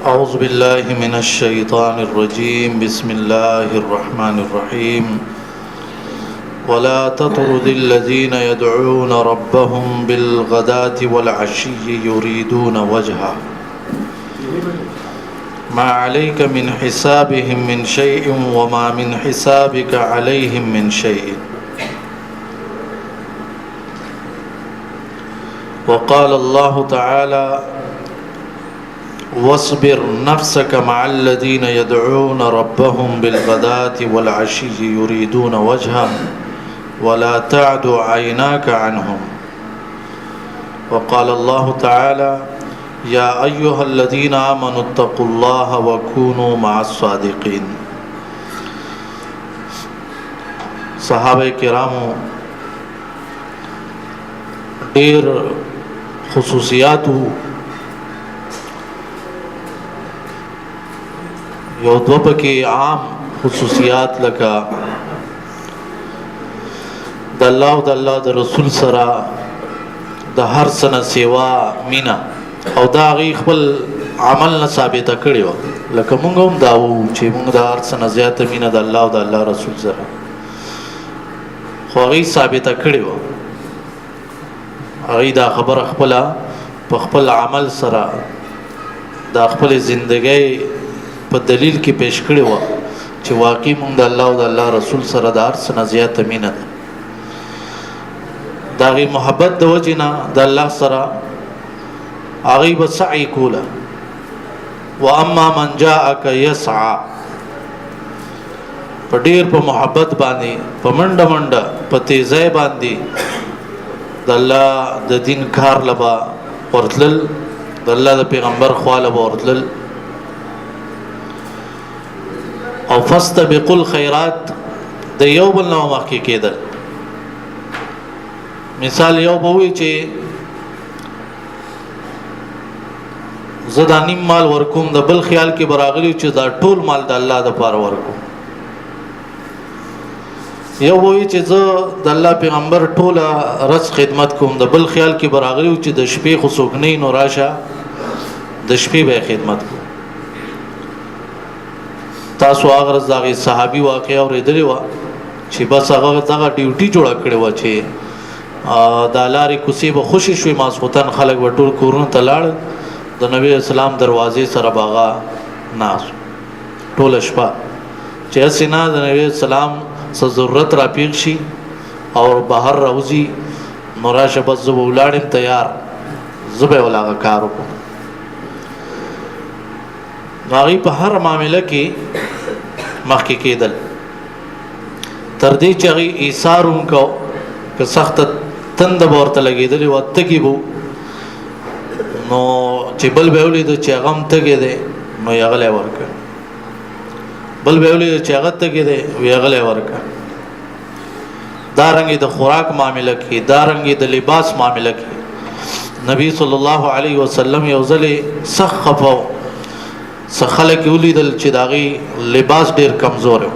أعوذ بالله من الشيطان الرجيم بسم الله الرحمن الرحيم ولا تطرد الذين يدعون ربهم بالغداة والعشي يريدون وجهه ما عليك من حسابهم من شيء وما من حسابك عليهم من شيء وقال الله تعالى واصبر نفسك مع الذين يدعون ربهم بالغداة والعشي يريدون وجهه ولا تعد عيناك عنهم وقال الله تعالى يا أيها الذين آمنوا اتقوا الله وكونوا مع الصادقين. صحابه کرامو ډیر خصوصیاتو یو دو پکې عام خصوصیات لکه د الله او د الله د رسول سره د هر سنه سیوا مینا او دا غي خپل عمل نه ثابته کړی و لکه موږ هم دا و چې موږ د هر سنه زیاته مینا د الله او د الله رسول سره خو غي ثابته کړی و غي دا خبره خپل په خپل عمل سره د خپل ژوندۍ په دلیل کې پیش کړی و چې واقعي موږ د الله او د الله رسول سره د هر څه نه زیاته مینه ده دا غي محبت د وجنه د الله سره هغه به سعی کوله واما من جاءك يسعى په ډیر په محبت باندې په منډه منډه په تیزه باندې د الله د دین کار لبا ورتل د الله د پیغمبر خواله ورتل او فاستبقوا الخيرات د یو بل نو مخکې کېدل. مثال یو بوي چې زدا نیم مال ورکوم د بل خیال کې براغلی چې دا ټول مال د الله د پاره ورکوم. یو بوي چې زه د الله پیغمبر ټول رس خدمت کوم د بل خیال کې براغلی چې د شپې خو سوګنې نو راشه د شپې به خدمت کوم. تاسو هغه ځای صحابي واقعي اوریدلی و چې بس هغه دغه ډیوټي جوړ کړی و چې د لارې کوسي به خوشي شوي ماسختن خلک و ټول کورونو ته لاړ د نبی اسلام دروازې سره باغا ناس ټول شپه چې اسنه د نبی اسلام څه ضرورت را پیښ شي او بهر راوځي نوراشه بس زو ولاړم تیار زبې ولاغه کار وکړ. هغه په هر معاملې کې مخکې کېدل تر دې چې هغه ایثارون کو که سخت تند ورته لګېدل او تګي وو نو چې بل به ولید چې هغه هم تګي دي نو یې غلې ورکړ بل به ولید چې هغه تګي دي وی غلې ورکړ. دارنګي د خوراک معاملې کې دارنګي د لباس معاملې کې نبی صلی الله علیه وسلم یو ځلې سخفو خلک ولیدل چې داغي لباس ډیر کمزور و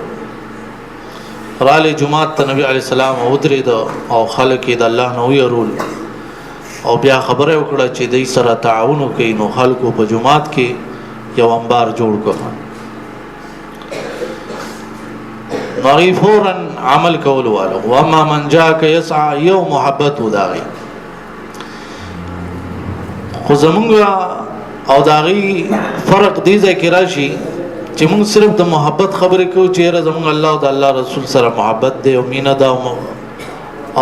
رالی جمعه ته نبی علی السلام ودرید او خلک د الله نو يرول او بیا خبره وکړه چې دای سره تعاون کوي نو خلکو په جمعات کې یو انبار جوړ کړ نو فورا عمل کول والو واما من جاءك يسعى یو محبت وداغي خو زمونږ او داغي فرق دی ذکر راشي چې موږ صرف د محبت خبرې کوو چې زموږ الله او د الله رسول سره محبت دی او مینا دا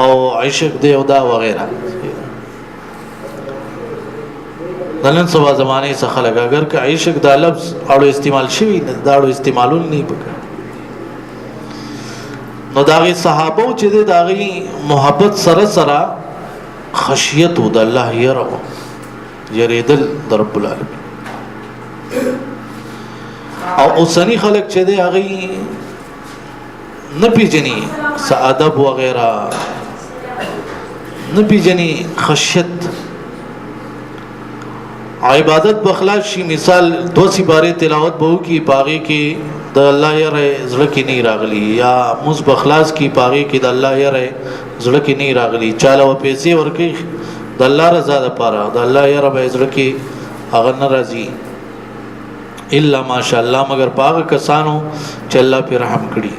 او عشق دی او دا وغیرہ نن سبا زمانه څخه خلک اگر که عشق دا لفظ اړو استعمال شوی دا اړو استعمالول نه پکې نو داغي صحابه چې داغي محبت سره سره خشیت د الله یریدل د رب العالمین او اوسنی خلک چې دی هغه نه پیژني سعادت وغیرہ نه پیژني خشیت عبادت بخلاص شي. مثال دو سی باره تلاوت بهو کی پاغي کې د الله یې زړه کې نه راغلی یا مز بخلاص کی پاغي کې د الله یې زړه کې نه راغلی چاله و پیسې ورکي د الله رضا لپاره د الله یې رب زړه کې هغه ناراضي الا ماشاء الله مگر پاغه کسانو چې الله په رحم کړي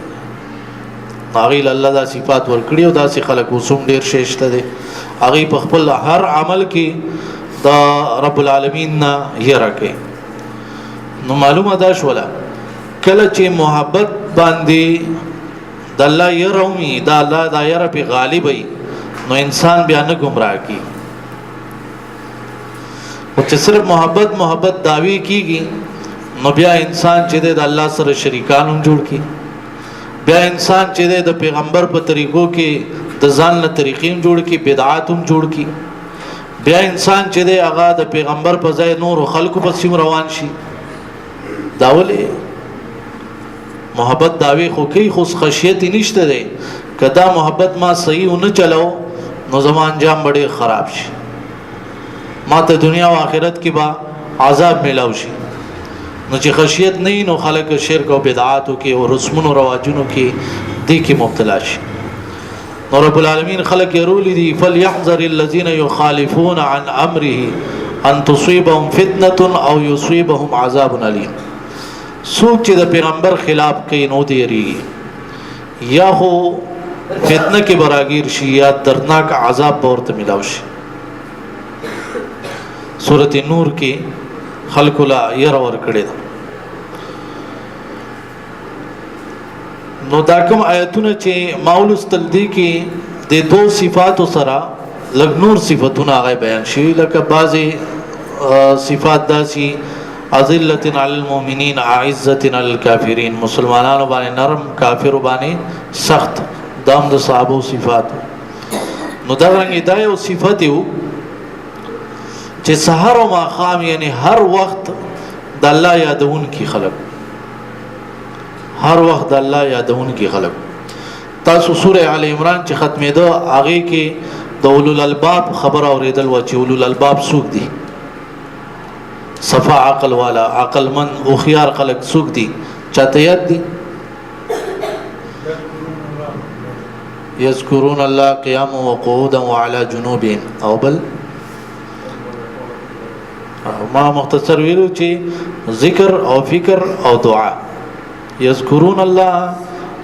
هغه الله دا صفات ور کړی او دا سي خلق وسوم ډیر شېشته دي هغه په خپل هر عمل کې دا رب العالمین نه یې راکې نو معلومه ده شولا کله چې محبت باندې د الله یې رومي دا الله دا یې په غالب وي نو انسان بیا نه گمراه کی او چې صرف محبت داوی کیږي نو بیا انسان چې د الله سره شریکان هم جوړ کی بیا انسان چې د پیغمبر په طریقو کې د ځان له طریقې هم جوړ کی بدعات هم جوړ کی بیا انسان چې د هغه د پیغمبر په ځای نور خلکو په سیم روان شي داولې محبت داوی خو کوي خو خشیت نشته دی کدا محبت ما صحیح نه چلاو نو زمان انجام بڑے خراب شي ما ته دنیا او آخرت کې با عذاب ملاو شي نو چې خشیت نه نو خلک شرک او بدعاتو کې او رسمونو رواجونو کې دي کې مبتلا شي نو رب العالمین خلق يرول دي فليحذر الذين يخالفون عن امره ان تصيبهم فتنه او يصيبهم عذاب اليم سوق چې د پیغمبر خلاف کوي نو دی ریږي یا هو فتنه کې براگیر شي یا دردناک عذاب ورته ملاو شي سورۃ نور کې خلق لا ير ور کړی نو دا کوم آیتونه چې ماولستل دي کې د دو صفاتو سره لږ نور صفاتونه هغه بیان شي لکه بعضی صفات داسي اذلت علی المؤمنین اعزت علی الکافرین مسلمانانو باندې نرم کافر باندې سخت دام د صحابه صفات نو دا رنګ دا یو صفت یو چې سحر او ماقام یعنی هر وخت د الله یادون کی خلق هر وخت د الله یادون کی خلق تاسو سوره ال عمران چې ختمه ده هغه کې د اولل الباب خبر اوریدل و چې اولل الباب سوق دي صفا عقل والا عقل من او خيار خلق سوق دي چاته یاد دي یذکرون الله قیاما وقعودا وعلى جنوبهم او بل ما مختصر ویلو چې ذکر او فکر او دعا یذکرون الله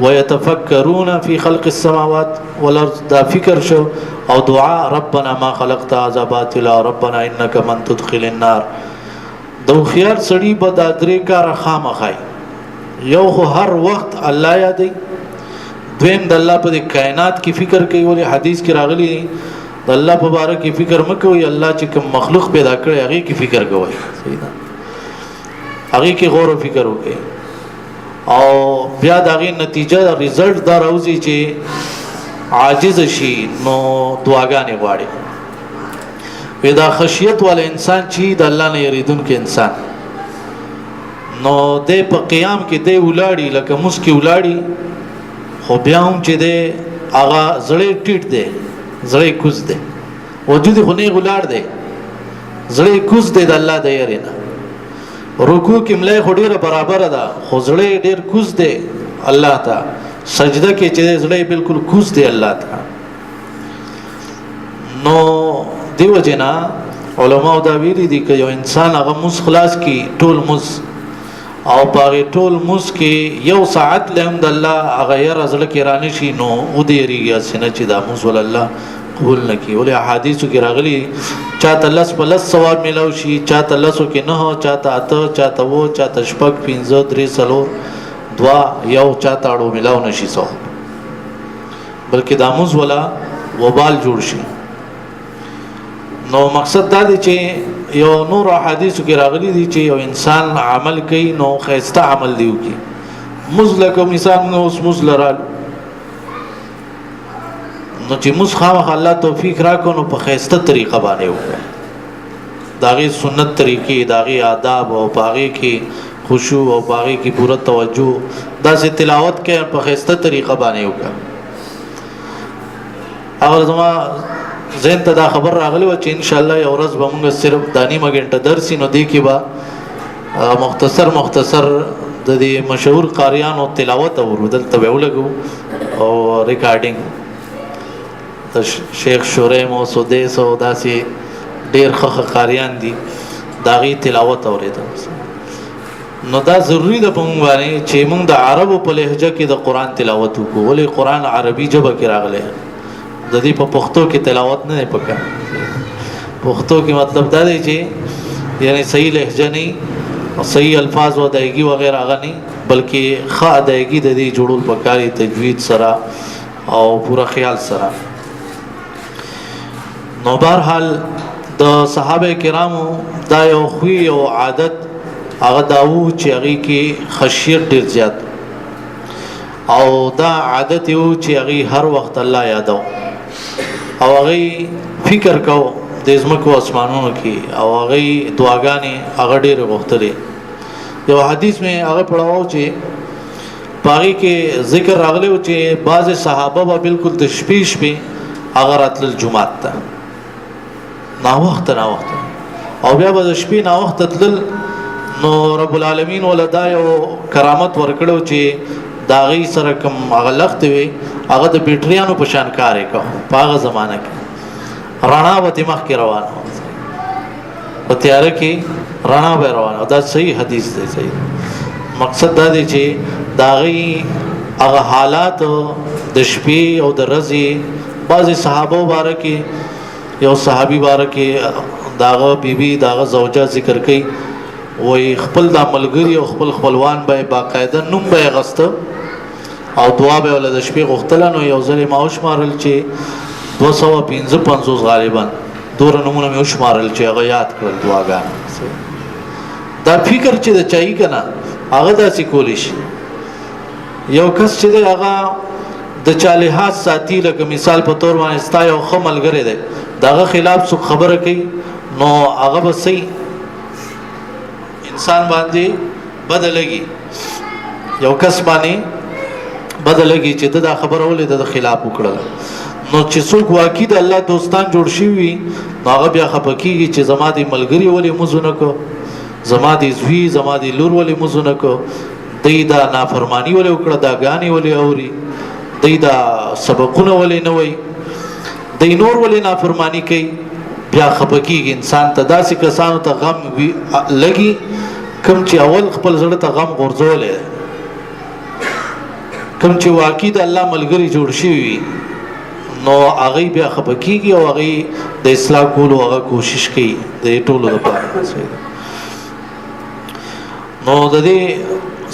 ويتفکرون فی خلق السماوات والارض دا فکر شو او دعا ربنا ما خلقت هذا باطلا ربنا انك من تدخل النار دو خيار سړی به دا درې کار خامخای یو خو هر وخت الله یادي دویم د الله په کائنات کې فکر کوي ولې حدیث کې راغلی د الله په باره کې فکر مکوئ الله چې کوم مخلوق پیدا کړی هغه کې فکر کوئ صحیح ده هغه کې غور او فکر وکړئ او بیا دغه نتیجه رزلټ دا راوځي چې عاجز شي نو دعاګانې غواړي پیدا خشیت والا انسان چې د الله نه یریدون کې انسان نو د په قیام کې د ولاړی لکه مسکی ولاړی خو بیا هم چې د هغه زړې ټیټ دی زړې کوز دی وجود خو نه ولاړ دی زړې کوز دی د الله د یرینا رکوع کې ملای خو ډیره برابر ده خو زړې ډیر کوز دی الله ته سجده کې چې زړې بالکل کوز دی الله ته نو دیو جنا علماء دا ویلي دي چې یو انسان هغه مس خلاص کی ټول مس او باغ ټول مس کې یو ساعت لهم د الله هغه ير ازل کې رانی شي نو او دې ریږي سینه چې د مس ول الله قبول نکي ولې احادیث کې راغلي چاته لس پلس ثواب ملو شي چاته لسو کې نه چاته اته چاته وو چاته شپږ 15 3 سلور دوا یو چاته اړو ملو نشي سو بلکې د مس ولا وبال جوړ شي نو مقصد دا دی چې یو نور احادیث کې راغلي دي چې یو انسان عمل کوي نو خیسته عمل دیو کی مزلکه مثال نو اوس مزلرال نو چې مز خامخ الله توفیق راکو نو په خیسته طریقه باندې وکړي داغي سنت طریقې داغي آداب او باغی کې خشوع او باغی کې پوره توجه دا سه تلاوت کې په خیسته طریقه باندې وکړي اگر زما زين ته دا خبر راغلی و چې ان شاء الله یو ورځ به موږ صرف دانی مګنټه درس نو دی کې با مختصر د دې مشهور قاریانو تلاوت اوردل ته ولګو او ریکارډینګ د شیخ شوریم او سودیس او داسې ډیر خخ قاریان دي داغي تلاوت اوریدل نو دا ضروری ده په موږ باندې چې موږ د عربو په لهجه کې د قران تلاوت وکړو ولې قران عربي ژبه کې راغلی د دې په پښتو کې تلاوت نه پکار پښتو کې مطلب دا دی چې یعنی صحیح لهجه نه او صحیح الفاظ او ادایګي وغیرہ هغه نه بلکې ښه ادایګي د دې جوړول پکاري تجوید سره او پورا خیال سره نو بهرحال د صحابه کرامو دا یو خوی او عادت هغه داو چې هغه کې خشیت ډیر زیات او دا عادت یو چې هغه هر وخت الله یادو او هغه فکر کو د زمکو اسمانونو کې او هغه دعاګانې هغه ډیر غوښتلې یو حدیث میں هغه پڑھاو چې پاغي کې ذکر راغلی او چې بعض صحابه به بالکل د شپې شپې هغه راتل جمعات ته نا وخت او بیا به د شپې نا وخت تل نو رب العالمین ولدا یو کرامت ورکړو چې داغي سره کوم هغه لخت وي هغه د بیټریانو په شان کار وکړ په هغه زمانہ کې رانا به مخ کې روانه په تیار کې رانا به روانه دا صحیح حدیث دی صحیح مقصد دا دی چې داغي هغه حالات د شپې او د ورځې بعضی صحابه مبارکي یو صحابي مبارکي داغه بیبي داغه زوجه ذکر کوي وای خپل د ملګری او خپل خپلوان به باقاعده نوم به غسته او دعا به ول د شپې غختل نو یو ځل ما وشمارل چې 255 غالبا دور نمونه مې وشمارل چې هغه یاد کړل دعاګان دا فکر چې د چای کنه هغه داسې کولی شي یو کس چې هغه د چالهات ساتي لکه مثال په تور باندې ستا یو خملګری دی دغه خلاف څوک خبره کوي نو هغه به صحیح انسان باندې بدلږي یو کس باندې بدلږي چې دا خبره ولې د خلاف وکړه نو چې څوک واقعي د الله دوستان جوړ شي وي هغه بیا خپکیږي چې زما دي ملګری ولې مزونه کو زما دي زوی زما دي لور ولې مزونه کو دای دا نافرمانی ولې وکړه دا غاني ولې اوري دای دا سبقونه ولې نه وای دای نور ولې نافرمانی کوي بیا خپکیږي انسان ته داسې کسانو ته غم لګي کوم چې اول خپل زړه ته غم غورځولې کوم چې واقعي د الله ملګری جوړ شي نو هغه بیا خپکیږي او هغه د اصلاح کولو هغه کوشش کوي د ټولو لپاره نو د دې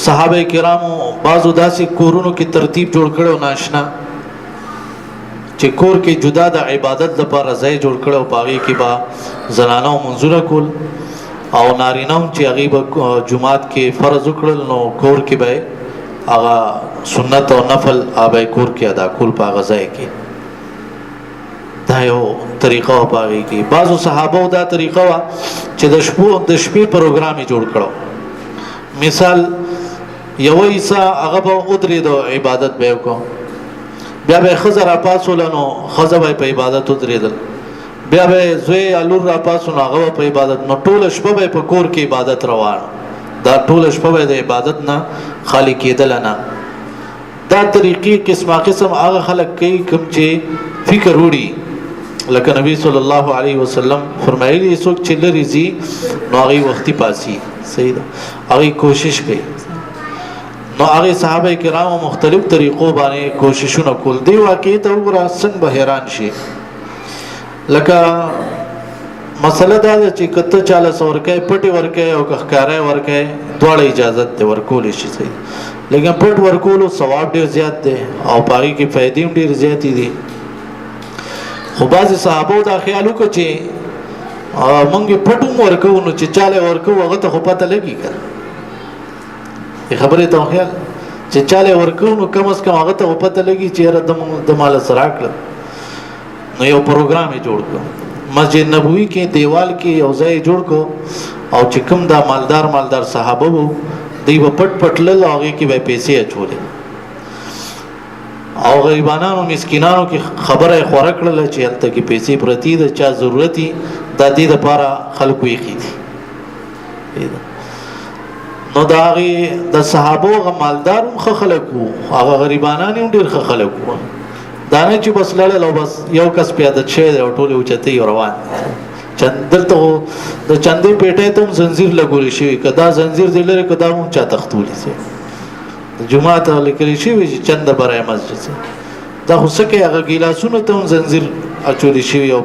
صحابه کرامو بعضو داسې کورونو کې ترتیب جوړ کړو ناشنا چې کور کې جدا د عبادت لپاره ځای جوړ کړو پاغي کې با زنانو منځونه کول او نارینه چې هغه به جمعات کې فرض وکړل نو کور کې به هغه سنت او نفل هغه کور کې ادا کول پاغه ځای کې دا یو طریقه پاغي کې بعضو صحابه دا طریقه وا چې د شپې پروګرام جوړ کړو مثال یو ایسا هغه به ودرې د عبادت به وکړو بیا به خزر اپاسولنو خزر به په عبادت ودرېدل بیا به زوی الور را پاسونو هغه په عبادت نو ټول شپه به په کور کې عبادت روان دا ټول شپه به د عبادت نه خالی کېدل نه دا طریقې قسمه قسم هغه خلق کوي کوم چې فکر وړي لکه نبی صلی الله علیه وسلم فرمایلی څوک چې لري زی نو هغه وختي پاسي صحیح ده هغه کوشش کوي نو هغه صحابه کرامو مختلف طریقو باندې کوششونه کول دی واقعي ته وګوره څنګه به حیران شي لکه مسله دا چې کته چاله سورکه پټي ورکه او کخکارای ورکه دواړه اجازه ته ورکول شي صحیح لیکن پټ ورکولو ثواب ډیر زیات دی او پای کې فائدې ډیر زیات دي خو بعض صحابه دا خیال وکړي چې مونږ پټو ورکو نو چې چاله ورکو هغه ته خو پته لګي کړه خبره ته خیال چې چاله ورکو نو کم از کم هغه ته پته لګي چې را د مال سره کړ نو یو پروګرام جوړ کړ مسجد نبوي کې دیوال کې یو ځای جوړ کو او چې کوم دا مالدار صحابه وو دی په پټ لل هغه کې به پیسې اچولې او غریبانو مسکینانو کې خبره خوره کړل چې هلته کې پیسې پرتی د چا ضرورتي د دې لپاره خلکو یې خېدي نو دا د صحابو غمالدارو خلکو هغه غریبانان ډیر خلکو دا نه چې بس لړل او بس یو کس پیاده شه او ټول اوچته روان دلته د چندې پیټې ته هم زنجیر لګول شي کدا زنجیر دی لري کدا هم چا تختولې سي د جمعه ته لیکل شي چې چنده برای مسجد دا خو سکه هغه ګیلاسونه ته هم زنجیر اچول شي او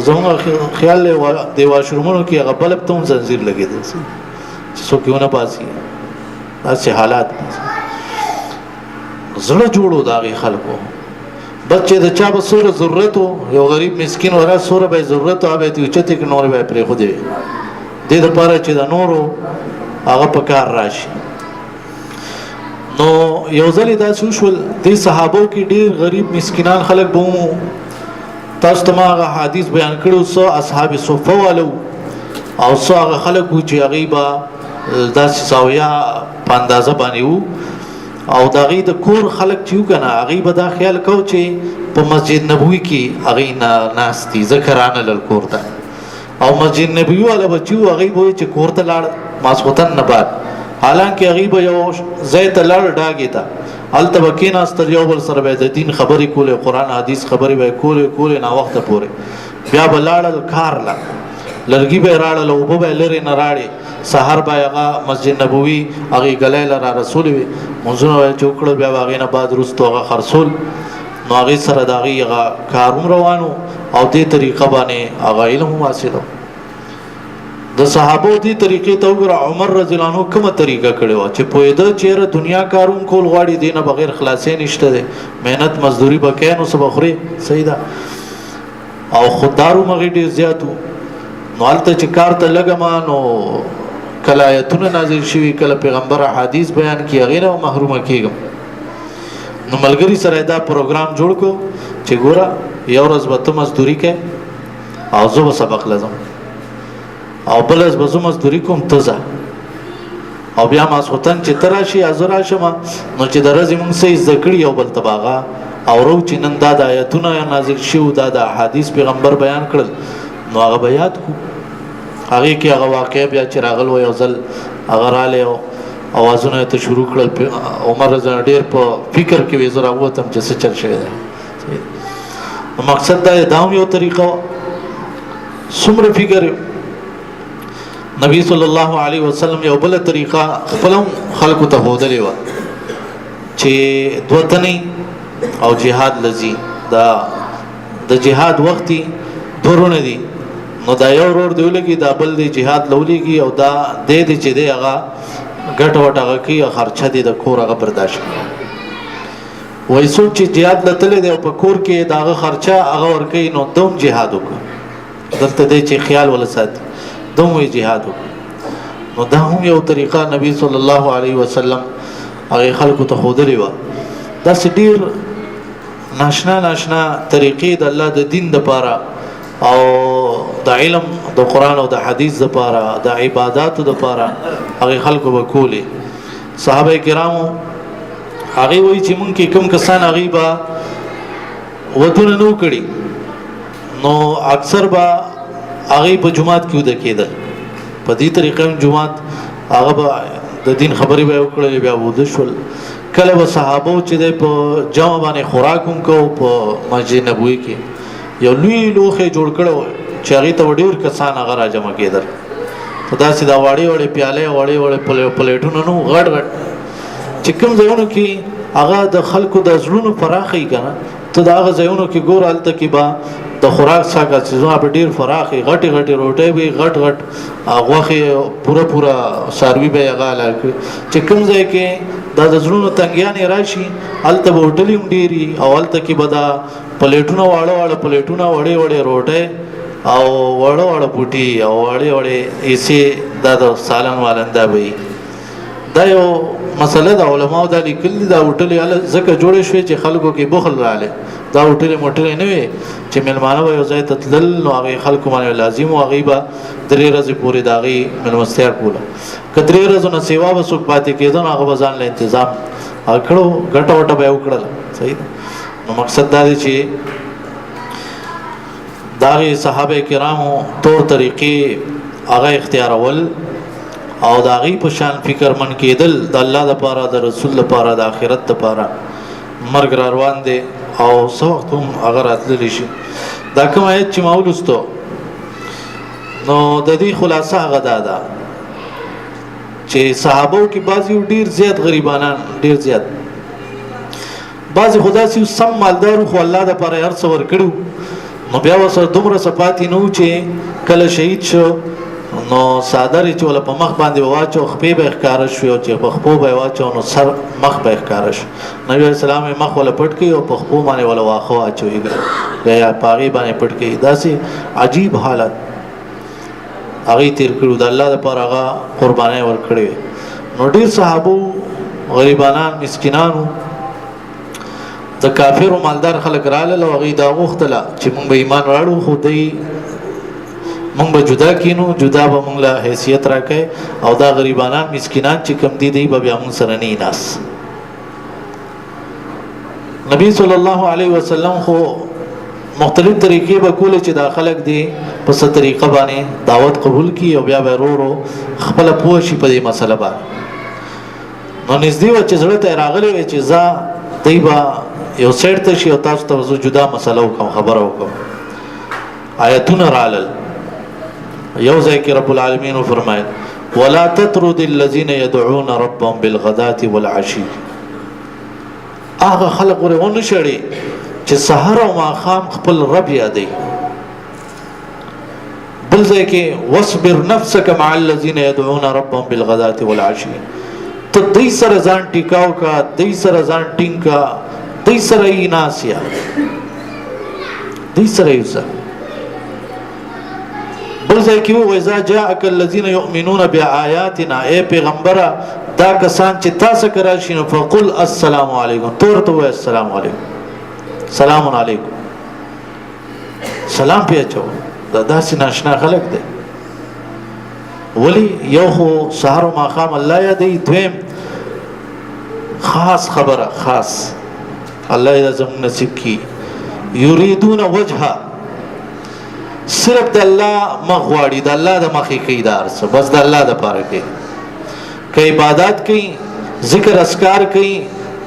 زموږ خیال دی واشرومونو کې هغه بلب ته هم زنجیر لګیدل سي څوک یې نه پاسي داسې حالات زړه جوړو داغي خلکو بچې د چا به سوره ضرورت یو غریب مسکین ورا سوره به ضرورت او به چته کې نور به پرې خو دی د دې لپاره چې د نورو هغه په کار راشي نو یو ځل دا شول د صحابو کې ډیر غریب مسکینان خلک بومو تاسو ته هغه حدیث بیان کړو سو اصحاب صفه والو او سو هغه خلک چې هغه با داسې ساویا په اندازه باندې وو او داغي د کور خلک چې کنه هغه به دا خیال کو چې په مسجد نبوي کې هغه ناستي ذکرانه لل کور ته او مسجد نبوي ولا بچو هغه به چې کور ته لاړ ماسوتن نه بعد حالانکه هغه به یو زیت لاړ ډاګی تا التبکینا استر یو بل سره د دین خبرې کوله قران حدیث خبرې به کوله نه وخت پورې بیا بلاړل کار لا لرګي به راړل او به لري نه راړي سحر به هغه مسجد نبوي هغه غلې لره رسول وي منځونه چوکړ بیا هغه نه بعد رستو هغه خرصول نو هغه سره دغه کاروم روانو او دې طریقه باندې هغه علم حاصلو د صحابو دې طریقې ته وګوره عمر رضی الله عنه کومه طریقه کړې و چې په دې چیرې دنیا کاروم کول غواړي دینه بغیر خلاصې نشته ده مهنت مزدوري بکې نو سبخري صحیح ده او خوددارو مغې ډیر زیاتو نو الته چې کار ته لګما نو کله آیتونه نازل شوي کله پیغمبر حدیث بیان کی غیره محرومه کیږم نو ملګری سره دا پروګرام جوړ کو چې ګوره یو ورځ به ته مزدوري کې او زه به سبق لازم او بل ورځ به زه مزدوري کوم تزه او بیا ما سوتن چې تراشي ازرا شمه نو چې درځي مونږ سې ذکر یو بل تباغه او رو چې نن دا د آیتونه نازل شو دا د حدیث پیغمبر بیان کړل نو هغه بیات کو هغه کې هغه واقع بیا چې راغل و یو ځل هغه رااله اوازونه ته شروع کړل عمر رضی ډیر په فکر کې وزرا وته چې څه چل شي مقصد دا داوم یو طریقه څومره فکر نبی صلی الله علیه وسلم یو بل طریقه خپلم خلق ته هودلې و چې دوتنی او جهاد لذي دا د جهاد وختي دورونه دي نو دا یو ورور دی لګي دا بل دی جهاد لولېږي او دا دې دې چې دی هغه ګټ وټه کوي خرچه دي د کور هغه برداشت وای څوک چې جهاد لته دی په کور کې داغه خرچه هغه ور کوي نو دوم جهاد وکړي دلته دې چې خیال ولا ساتي دوم وی جهاد وکړي نو دا هم یو طریقه نبی صلی الله علیه وسلم هغه خلکو ته خودلی و دا ډیر ناشنا طریقې د الله د دین لپاره او د علم د قران او د حدیث لپاره د عبادت لپاره هغه خلکو وکولي صحابه کرامو هغه وی چې مونږ کې کم کسان هغه با ودونه نو کړی نو اکثر با هغه په جمعات کې ود کېدل په دې طریقې جمعات هغه با د دین خبرې به وکړلې بیا ود شول کله و صحابه چې په جمع باندې خوراکوم کو په مسجد نبوي کې یو لوی لوخه جوړ کړو چې هغه ته ډیر کسان هغه را جمع کېدل دا سیدا واړې پیاله واړې پلیټونه نو غړ چې کوم ځایونو کې هغه د خلکو د زړونو فراخي کنه ته دا هغه ځایونو کې ګور الته کې با د خوراک څخه چې زما په ډیر فراخي غټي روټي به غټ هغه پورا ساروي به هغه لکه چې کوم ځای کې د زړونو تنګیانې راشي الته به هوټلیم ډيري او الته کې به دا پلیټونه وړې روټي او وړه بوټي او وړې ایسي دا د سالن والنده وي دا یو مسله د علماء د لیکل دا هوټل زکه جوړې شوې چې خلکو کې بخل رااله دا هوټل نه وي چې ملمانه یو ځای ته تلل نو هغه خلکو باندې لازم او هغه به درې ورځې پورې داغي ملمستیا کوله کترې ورځې نه سیوا وسوک پاتې کېدون هغه بزان له تنظیم اکړو ګټه وټه به وکړل صحیح نو مقصد دا دی چې داغي صحابه کرامو تور طریقې هغه اختیارول او داغي په شان فکر من کېدل د الله لپاره د رسول لپاره د آخرت لپاره مرګ روان دي او څو وخت هم هغه راتللی شي دا کوم آیت چې مولستو نو د دې خلاصه هغه ده چې صحابو کې بعضی ډیر زیات غریبانان ډیر زیات بعضی خدا سي سم مالدار خو الله د پر هر څور کړو نو بیا وسره دومره صفات نو چې کله شهید شو نو صادر چې ول په مخ باندې واچو خپې به ښکار شو چې په خپو به واچو نو سر مخ به ښکار شو نبی اسلام مخ ول پټ کی او په خپو باندې ول واخو واچوي بیا پاغي باندې پټ کی داسې عجیب حالت هغه تیر کړو د الله لپاره هغه قرباني ور کړې نو ډیر صحابه غریبانان مسکینانو د کافر او مالدار خلک رااله او هغه دا غوښتله چې موږ به ایمان راړو خو دوی موږ به جدا کینو جدا به موږ له حیثیت راکې او دا غریبانان مسکینان چې کم دي به بیا موږ سره نه ناس نبی صلی الله علیه وسلم خو مختلف طریقې به کول چې دا خلک دي په ست طریقه باندې دعوت قبول کی او بیا به ورو خپل پوه شي په دې مسله باندې نو نږدې و چې زړه ته راغلی وي چې ځا دیبا یو سیټ ته شي او تاسو ته جدا مسله وکم خبره وکم آیتونه رالل یو ځای کې رب العالمین فرمایي ولا تطرد الذين يدعون ربهم بالغداة والعشي هغه خلق ورونه شړي چې سحر او ماخام خپل رب یادي بل ځای کې واصبر نفسك مع الذين يدعون ربهم بالغداة والعشي ته دې سره ځان ټیکاو کا دې سره ځان ټینګا دې سره یې ناسیا دې سره یې بل ځای کې وایي جاءك الذين يؤمنون بآياتنا اے پیغمبره دا کسان چې تاسو کراشي نو فقل السلام علیکم تورته وایي السلام علیکم سلام علیکم سلام پیچو دا داسې ناشنا خلق دی ولی یو خو سحر و ماخام الله یادی دویم خاص خبره خاص الله یې زموږ نصیب کی یریدون وجهه صرف د الله مغواړي د الله د مخې کوي دار څه بس د الله د پاره کوي که عبادت کوي ذکر اذکار کوي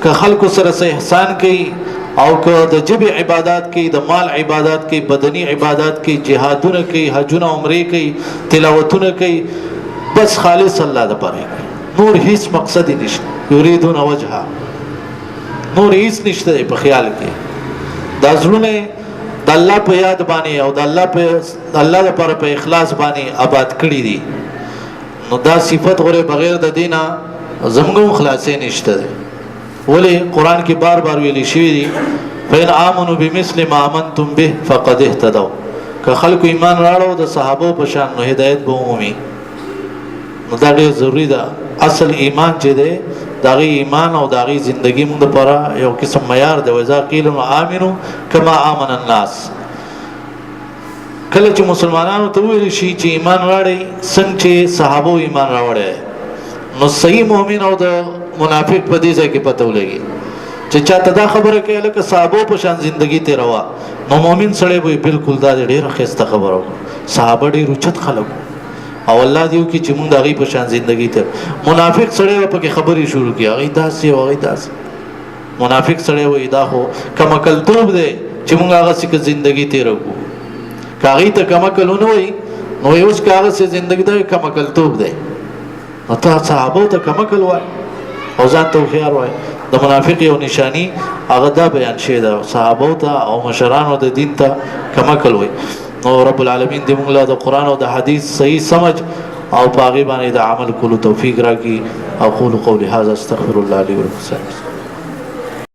که خلکو سره احسان کوي او که د جبه عبادت کوي د مال عبادت کوي بدني عبادت کوي جهادونه کوي حجونه عمره کوي تلاوتونه کوي بس خالص الله د پاره کوي نور هیڅ مقصد نشته یریدون وجهه نور هیڅ نشته په خیال کې د ازلونه د الله په یاد باندې او د الله لپاره په اخلاص باندې آباد کړی دي نو دا صفت غره بغیر د دینه زموږ خلاصې نشته ولی قران کې بار بار ویل شوی دي فین امنوا بمثل ما امنتم به فقد اهتدوا که خلکو ایمان راړو د صحابه په شان نو هدایت به عمومي نو دا ډېر ضروری ده اصل ایمان چې ده داغي ایمان او داغي زندگی موږ لپاره یو قسم معیار دی وذا قیل امنوا کما امن الناس کله چې مسلمانانو ته ویل شي چې ایمان راړي څنګه چې صحابه ایمان راوړي نو صحیح مؤمن او د منافق په دې ځای کې پته ولګي چې چاته دا خبره کوي لکه صحابه په شان زندگی ته روا نو مؤمن سره به بالکل دا ډېر خسته خبره صحابه ډېر اوچت خلک او الله دیو کې چې موږ دغه په شان زندگی ته منافق سره په کې خبري شروع کی هغه داسې او هغه داسې منافق سره وې دا هو کما کلتوب دی چې موږ هغه څخه زندگی ته راغو کاغی ته کما کلونه وې نو یوس کاغه سه زندگی ته کما کلتوب دی او ته صحابه ته کما کل وای او ځان ته خيار وای د منافق یو نشانی هغه دا بیان شوی دا صحابه ته او مشرانو د دین ته کما کل وای نو رب العالمین دې موږ له قرآن او د حدیث صحیح سمجھ او پاغي باندې د عمل کولو توفیق راکړي اقول قولي هذا استغفر الله لي ولكم